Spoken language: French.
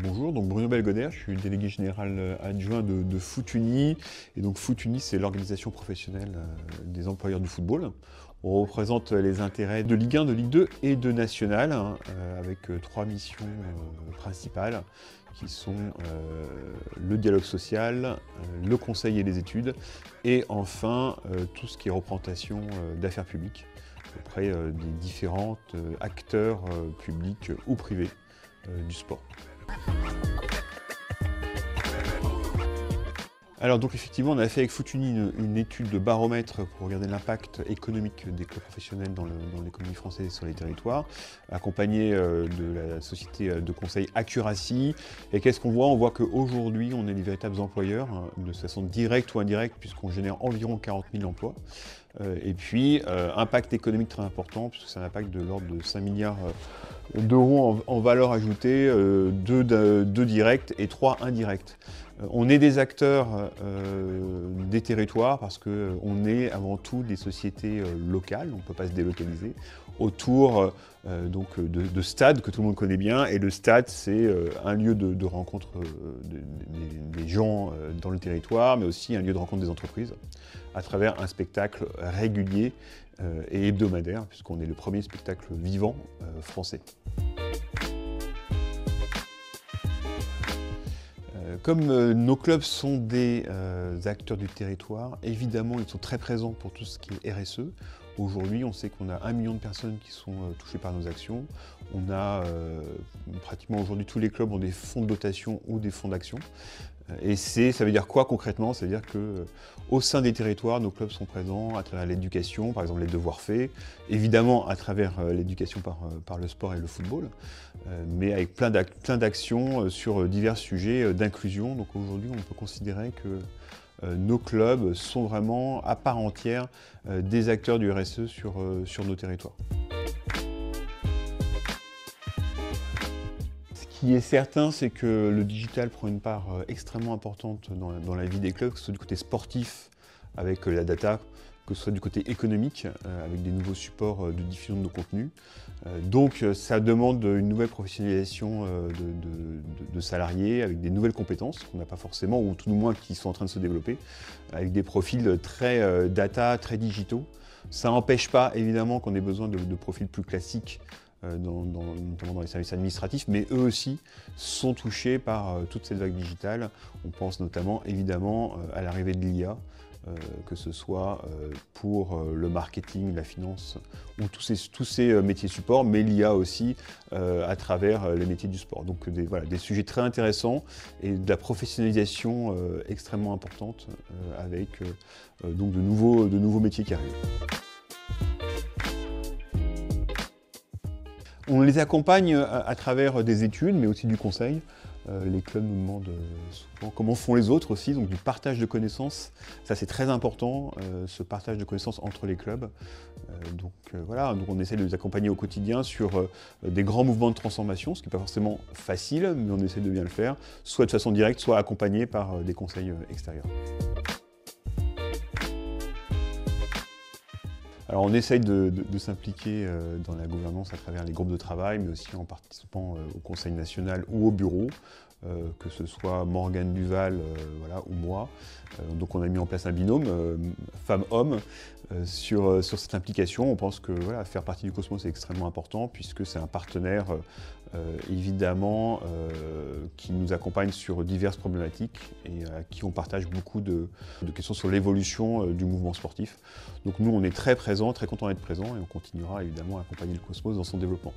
Bonjour, donc Bruno Belgoder, je suis délégué général adjoint de Foot-Uni. Et donc Foot-Uni, c'est l'organisation professionnelle des employeurs du football. On représente les intérêts de Ligue 1, de Ligue 2 et de National, avec trois missions principales qui sont le dialogue social, le conseil et les études, et enfin tout ce qui est représentation d'affaires publiques auprès des différents acteurs publics ou privés du sport. Alors donc effectivement, on a fait avec Foot-Uni une étude de baromètre pour regarder l'impact économique des clubs professionnels dans l'économie française et sur les territoires, accompagné de la société de conseil Accuracy. Et qu'est-ce qu'on voit? On voit qu'aujourd'hui, on est les véritables employeurs, de façon directe ou indirecte, puisqu'on génère environ 40 000 emplois. Et puis, impact économique très important, puisque c'est un impact de l'ordre de 5 milliards d'euros en valeur ajoutée, 2 directs et 3 indirects. On est des acteurs des territoires parce qu'on est avant tout des sociétés locales, on ne peut pas se délocaliser, autour de stades que tout le monde connaît bien. Et le stade, c'est un lieu de rencontre des gens dans le territoire, mais aussi un lieu de rencontre des entreprises, à travers un spectacle régulier et hebdomadaire, puisqu'on est le premier spectacle vivant français. Comme nos clubs sont des acteurs du territoire, évidemment, ils sont très présents pour tout ce qui est RSE. Aujourd'hui, on sait qu'on a 1 million de personnes qui sont touchées par nos actions. On a pratiquement aujourd'hui tous les clubs ont des fonds de dotation ou des fonds d'action. Et ça veut dire quoi concrètement? Ça veut dire qu'au sein des territoires, nos clubs sont présents à travers l'éducation, par exemple les devoirs faits, évidemment à travers l'éducation par le sport et le football, mais avec plein d'actions sur divers sujets d'inclusion. Donc aujourd'hui, on peut considérer que nos clubs sont vraiment à part entière des acteurs du RSE sur nos territoires. Ce qui est certain, c'est que le digital prend une part extrêmement importante dans la vie des clubs, que ce soit du côté sportif avec la data, que ce soit du côté économique avec des nouveaux supports de diffusion de nos contenus. Donc ça demande une nouvelle professionnalisation de salariés avec des nouvelles compétences qu'on n'a pas forcément, ou tout du moins qui sont en train de se développer, avec des profils très data, très digitaux. Ça n'empêche pas évidemment qu'on ait besoin de profils plus classiques, notamment dans les services administratifs, mais eux aussi sont touchés par toute cette vague digitale. On pense notamment évidemment à l'arrivée de l'IA, que ce soit pour le marketing, la finance, ou tous ces métiers support, mais l'IA aussi à travers les métiers du sport. Donc des sujets très intéressants et de la professionnalisation extrêmement importante avec donc de nouveaux métiers qui arrivent. On les accompagne à travers des études, mais aussi du conseil. Les clubs nous demandent souvent comment font les autres aussi, donc du partage de connaissances. Ça, c'est très important, ce partage de connaissances entre les clubs. Donc on essaie de les accompagner au quotidien sur des grands mouvements de transformation, ce qui n'est pas forcément facile, mais on essaie de bien le faire, soit de façon directe, soit accompagné par des conseils extérieurs. Alors on essaye de s'impliquer dans la gouvernance à travers les groupes de travail, mais aussi en participant au Conseil national ou au bureau, que ce soit Morgane Duval ou moi. Donc on a mis en place un binôme femmes-hommes sur cette implication. On pense que faire partie du Cosmos est extrêmement important, puisque c'est un partenaire évidemment qui nous accompagne sur diverses problématiques et à qui on partage beaucoup de questions sur l'évolution du mouvement sportif. Donc nous, on est très présents, très contents d'être présents, et on continuera évidemment à accompagner le Cosmos dans son développement.